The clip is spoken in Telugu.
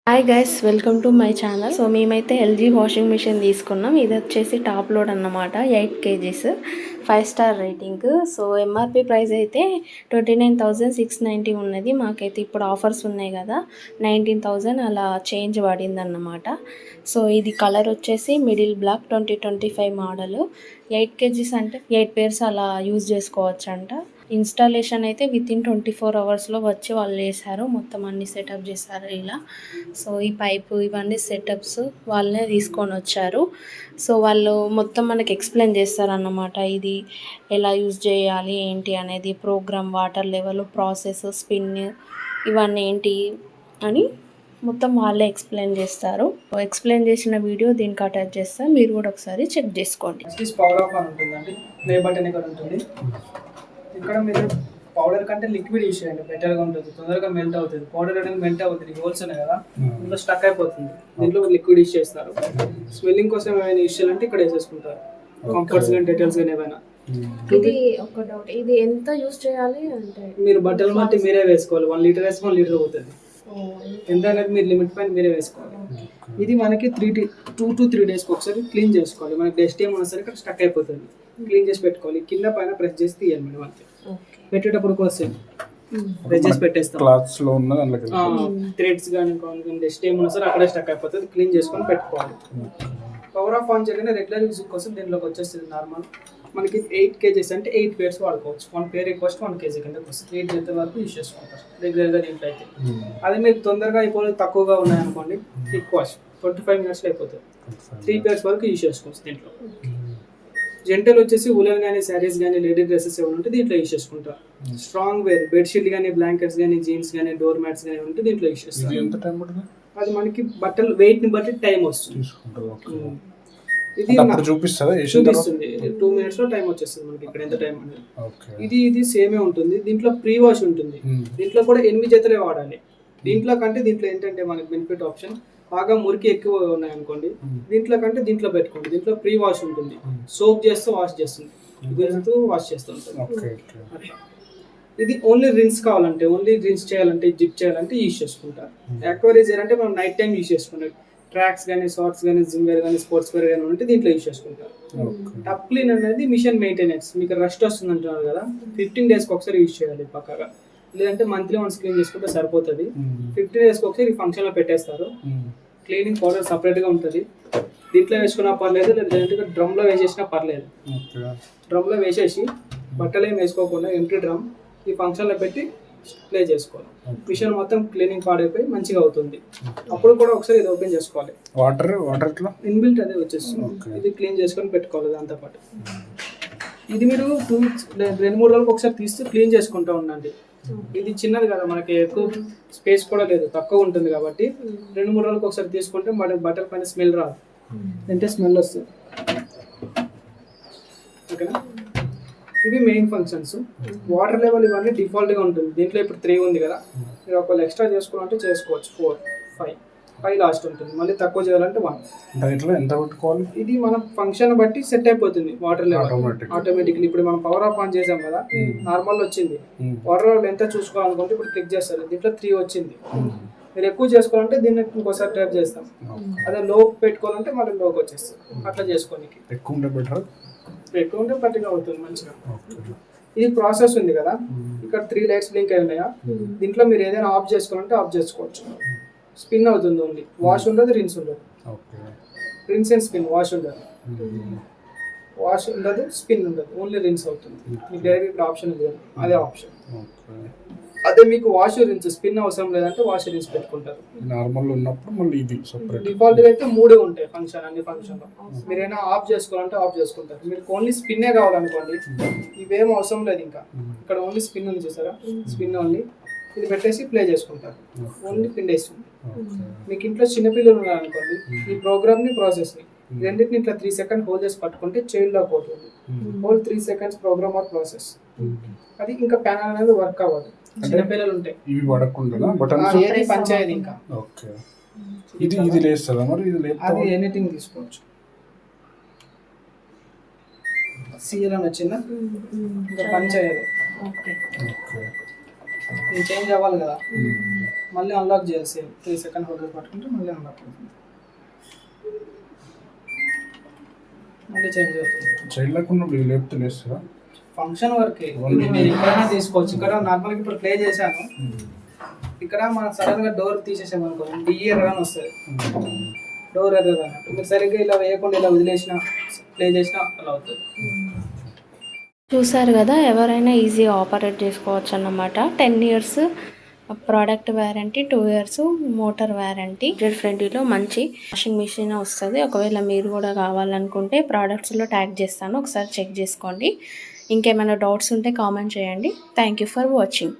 Hi guys, welcome to my channel. So మేమైతే ఎల్జీ వాషింగ్ మిషన్ తీసుకున్నాం. ఇది వచ్చేసి టాప్ లోడ్ అన్నమాట, 8 kgs, 5 star rating. So MRP price అయితే 29,690 ఉన్నది. మాకైతే ఇప్పుడు ఆఫర్స్ ఉన్నాయి కదా, 19,000 అలా చేంజ్ పడింది అన్నమాట. సో ఇది కలర్ వచ్చేసి మిడిల్ బ్లాక్, 2025 మోడల్. 8 kgs అంటే 8 పేర్స్ అలా యూజ్ చేసుకోవచ్చు అంట. ఇన్స్టాలేషన్ అయితే వితిన్ 24 అవర్స్లో వచ్చి వాళ్ళు చేశారు. మొత్తం అన్ని సెటప్ చేశారు ఇలా. సో ఈ పైపు ఇవన్నీ సెటప్స్ వాళ్ళే తీసుకొని వచ్చారు. సో వాళ్ళు మొత్తం మనకి ఎక్స్ప్లెయిన్ చేస్తారన్నమాట, ఇది ఎలా యూజ్ చేయాలి ఏంటి అనేది, programme, water level, process, spin, ఇవన్నీ ఏంటి అని మొత్తం వాళ్ళే ఎక్స్ప్లెయిన్ చేస్తారు. ఎక్స్ప్లెయిన్ చేసిన వీడియో దీనికి అటాచ్ చేస్తాను, మీరు కూడా ఒకసారి చెక్ చేసుకోండి. పవర్ ఆఫ్ అని ఉంటుందండి, ప్లే బటన్ ఇక్కడ ఉంటుంది. ఇక్కడ మీరు పౌడర్ కంటే లిక్విడ్ యూస్ చేయండి, బెటర్గా ఉంటుంది, తొందరగా మెల్ట్ అవుతుంది. పౌడర్ అనేది మెల్ట్ అవుతుంది, హోల్స్ ఉన్నాయి కదా, దీంట్లో స్టక్ అయిపోతుంది. దీంట్లో లిక్విడ్ యూస్ చేస్తారు. స్మెల్లింగ్ కోసం ఏమైనా యూస్ చేయాలంటే ఇక్కడ వేసేసుకుంటారు, కంఫర్ట్స్ కానీ డీటెయిల్స్ కానీ ఏమైనా. ఇది ఒక డౌట్, ఇది ఎంత యూస్ చేయాలి అంటే మీరు బట్టలు బట్టి మీరే వేసుకోవాలి. 1 లీటర్ వేసుకొని 1 లీటర్ పోతుంది. ఎంత అనేది మీరు లిమిట్ పైన మీరే వేసుకోవాలి. ఇది మనకి 2 to 3 డేస్కి ఒకసారి క్లీన్ చేసుకోవాలి. మనకి డస్ట్ ఏమన్నా సరే ఇక్కడ స్టక్ అయిపోతుంది, క్లీన్ చేసి పెట్టుకోవాలి. కింద పైన ప్రెస్ చేసి తీయాలి మేడం, అంతే. పెట్టేటప్పుడు కోసం ప్రెస్ చేసి పెట్టేస్తాం. థ్రెడ్స్ కానీ డస్ట్ ఏమన్నా సరే అక్కడే స్టక్ అయిపోతుంది, క్లీన్ చేసుకొని పెట్టుకోవాలి. పవర్ ఆఫ్ ఆన్ చేయగానే రెగ్యులర్ యూజ్ కోసం దీనిలోకి వచ్చేస్తుంది నార్మల్. మనకి 8 kgs అంటే 8 పేర్స్ వాడుకోవచ్చు. 1 పేర్ కాస్ట్ 1 kg కింద వస్తుంది. 8 జత వరకు యూజ్ చేసుకుంటారు రెగ్యులర్గా దీంట్లో అయితే. అదే మీకు తొందరగా అయిపోయి తక్కువగా ఉన్నాయనుకోండి, ఎక్కువ 25 మినిట్స్లో అయిపోతుంది. 3 పేర్స్ వరకు యూజ్ చేసుకోవచ్చు దీంట్లో. జెంటల్ వచ్చేసి ఉలన్ కానీ, శారీస్ కానీ, లేడీ డ్రెస్సెస్ ఏమైనా ఉంటే దీంట్లో యూజ్ చేసుకుంటారు. స్ట్రాంగ్ వేర్, బెడ్షీట్ కానీ, బ్లాంకెట్స్ కానీ, జీన్స్ కానీ, డోర్ మ్యాట్స్ కానీ ఉంటే దీంట్లో యూజ్ చేస్తారు. అది మనకి బట్టలు వెయిట్ ని బట్టి టైం వస్తుంది. ఇది చూపిస్తుంది 2 minutes లో టైం వచ్చేస్తుంది మనకి ఇక్కడ ఎంత టైం అనేది. ఇది సేమే ఉంటుంది. దీంట్లో ప్రీ వాష్ ఉంటుంది. దీంట్లో కూడా 8 జతలే వాడాలి. దీంట్లో కంటే దీంట్లో ఏంటంటే మనకి బెనిఫిట్ ఆప్షన్, బాగా మురికి ఎక్కువ ఉన్నాయనుకోండి, దీంట్లో కంటే దీంట్లో పెట్టుకోండి. దీంట్లో ప్రీ వాష్ ఉంటుంది, సోప్ చేస్తూ వాష్ చేస్తుంది, వాష్ చేస్తూ ఉంటుంది. ఇది ఓన్లీ రిన్స్ కావాలంటే, ఓన్లీ రిన్స్ చేయాలంటే, జిప్ చేయాలంటే యూజ్ చేసుకుంటారు. యాక్వరైజర్ అంటే మనం నైట్ టైం యూజ్ చేసుకుంటాం. ట్రాక్స్ కానీ, షార్ట్స్ కానీ, జిమ్ వేర్ కానీ, స్పోర్ట్స్ వేర్ కానీ ఉంటే దీంట్లో యూజ్ చేసుకుంటారు. టప్ క్లీన్ అనేది మిషన్ మెయింటెనెన్స్. మీకు రస్ట్ వస్తుంది అంటున్నారు కదా, 15 daysకి ఒకసారి యూజ్ చేయాలి పక్కగా. లేదంటే మంత్లీ వన్స్ క్లీన్ చేసుకుంటే సరిపోతుంది. 15 daysకి ఒకసారి ఫంక్షన్లో పెట్టేస్తారు. క్లీనింగ్ పౌడర్ సపరేట్గా ఉంటుంది. దీంట్లో వేసుకున్నా పర్లేదు, లేదంటే డ్రమ్లో వేసేసినా పర్లేదు. డ్రమ్లో వేసేసి బట్టలు ఏం వేసుకోకుండా ఎంటీ డ్రమ్ ఈ ఫంక్షన్లో పెట్టి ప్లే చేసుకోవాలి. మిషన్ మొత్తం క్లీనింగ్ పాడైపోయి మంచిగా అవుతుంది. అప్పుడు కూడా ఒకసారి ఇది ఓపెన్ చేసుకోవాలి. వాటర్ ఇన్బిల్ట్ అదే వచ్చేస్తుంది. ఇది క్లీన్ చేసుకొని పెట్టుకోవాలి దాంతో పాటు. ఇది మీరు 2-3 రోజులకు ఒకసారి తీస్తూ క్లీన్ చేసుకుంటూ ఉండండి. ఇది చిన్నది కదా, మనకి ఎక్కువ స్పేస్ కూడా లేదు, తక్కువ ఉంటుంది కాబట్టి 2-3 రోజులకు ఒకసారి తీసుకుంటే మన బట్టల పైన స్మెల్ రాదు, అంటే స్మెల్ వస్తుంది. ఓకేనా. ఇవి మెయిన్ ఫంక్షన్స్. వాటర్ లెవెల్ ఇవన్నీ డిఫాల్ట్గా ఉంటుంది. దీంట్లో ఇప్పుడు 3 ఉంది కదా, మీరు ఒకవేళ ఎక్స్ట్రా చేసుకోవాలంటే చేసుకోవచ్చు. 4, 5 లాస్ట్ ఉంటుంది. మళ్ళీ తక్కువ చేయాలంటే 1. ఎంత పెట్టుకోవాలి? ఇది మన ఫంక్షన్ బట్టి సెట్ అయిపోతుంది వాటర్ లెవెల్ ఆటోమేటిక్లీ. ఇప్పుడు మనం పవర్ ఆఫ్ ఆన్ చేసాం కదా, నార్మల్ వచ్చింది. వాటర్ లెవెల్ ఎంత చూసుకోవాలనుకుంటే ఇప్పుడు క్లిక్ చేస్తారు, దీంట్లో 3 వచ్చింది. మీరు ఎక్కువ చేసుకోవాలంటే దీన్ని ఇంకోసారి ట్యాప్ చేస్తాం. అదే లో పెట్టుకోవాలంటే మళ్ళీ లోకి వచ్చేస్తాం. అట్లా చేసుకోనికి ఎక్కువ ఉంటే పట్టిగా అవుతుంది మంచిగా. ఇది ప్రాసెస్ ఉంది కదా, ఇక్కడ 3 లైట్స్ బ్లింక్ అయి ఉన్నాయా, దీంట్లో మీరు ఏదైనా ఆఫ్ చేసుకోవాలంటే ఆఫ్ చేసుకోవచ్చు. స్పిన్ అవుతుంది ఓన్లీ, వాష్ ఉండదు, రిన్స్ ఉండదు. రిన్స్ అండ్ స్పిన్, వాష్ ఉండదు. వాష్ ఉండదు, స్పిన్ ఉండదు, ఓన్లీ రిన్స్ అవుతుంది. మీకు డైరెక్ట్ ఇక్కడ ఆప్షన్ ఉంది కదా, అదే ఆప్షన్. అదే మీకు వాష్ రిన్స్ స్పిన్ అవసరం లేదంటే వాష్ రిన్స్ పెట్టుకుంటారు. నార్మల్ ఉన్నప్పుడు మళ్ళీ ఇది సెపరేట్. డిఫాల్ట్ గా అయితే 3 ఉంటాయి ఫంక్షన్, అన్ని ఫంక్షన్ లో. మీరైనా ఆఫ్ చేసుకోవాలంటే ఆఫ్ చేసుకుంటారు. మీరు ఓన్లీ స్పిన్నే కావాలనుకోండి, ఇవేం అవసరం లేదు. ఇంకా ఇక్కడ ఓన్లీ స్పిన్ ఉంది చూసారా, స్పిన్ ఓన్లీ. ఇది పెట్టేసి ప్లే చేసుకుంటారు, ఓన్లీ పిండేస్తుంది. మీకు ఇంట్లో చిన్నపిల్లలు ఉన్నారనుకోండి, ఈ ప్రోగ్రామ్ ని, ప్రాసెస్ ని రెండింటిని ఇట్లా 3 seconds హోల్డ్ చేసి పట్టుకుంటే చైల్డ్ లాక్ అవుతుంది. Hold 3 seconds programme or process. అది ఇంకా ప్యానల్ అనేది వర్క్ అవ్వదు. చిన్నపిల్లలు ఉంటాయి, ఇవి పడకుండా బటన్స్ ఏది పంచాయతీ. ఇంకా ఓకే, ఇది లేస్తారా మరి? ఇది లేకపోతే అది ఎనీథింగ్ తీసుకోవచ్చు. సీఎల్ అని వచ్చిందా, ఇంకా పంచాయతీ. ఇది చేంజ్ అవ్వాలి కదా, మళ్ళీ అన్లాక్ చేయాలి. సేమ్ 3 సెకండ్ హోల్డర్ పట్టుకుంటే మళ్ళీ అన్లాక్ అవుతుంది, మళ్ళీ చేంజ్ అవుతుంది. చైల్డ్ లేకుండా ఇది లేపితే లేస్తుందా? ఫంక్షన్ వరకు మీరు ఎక్కడైనా తీసుకోవచ్చు. ఇక్కడ నార్మల్గా ఇప్పుడు ప్లే చేశాను, ఇక్కడ మనం సడన్ గా డోర్ తీసేసామనుకో డిఆర్ అని వస్తుంది, డోర్ ఎర్రర్ అన్నట్టు. మీరు సరిగ్గా ఇలా వేయకుండా ఇలా వదిలేసిన ప్లే చేసినా అలా అవుతుంది. చూసారు కదా, ఎవరైనా ఈజీగా ఆపరేట్ చేసుకోవచ్చు అన్నమాట. 10 years product warranty, 2 years motor warranty. Budget ఫ్రెండ్లీలో మంచి వాషింగ్ మిషన్ వస్తుంది. ఒకవేళ మీరు కూడా కావాలనుకుంటే ప్రోడక్ట్స్లో ట్యాగ్ చేస్తాను, ఒకసారి చెక్ చేసుకోండి. ఇంకేమైనా డౌట్స్ ఉంటే కామెంట్ చేయండి. Thank you for watching.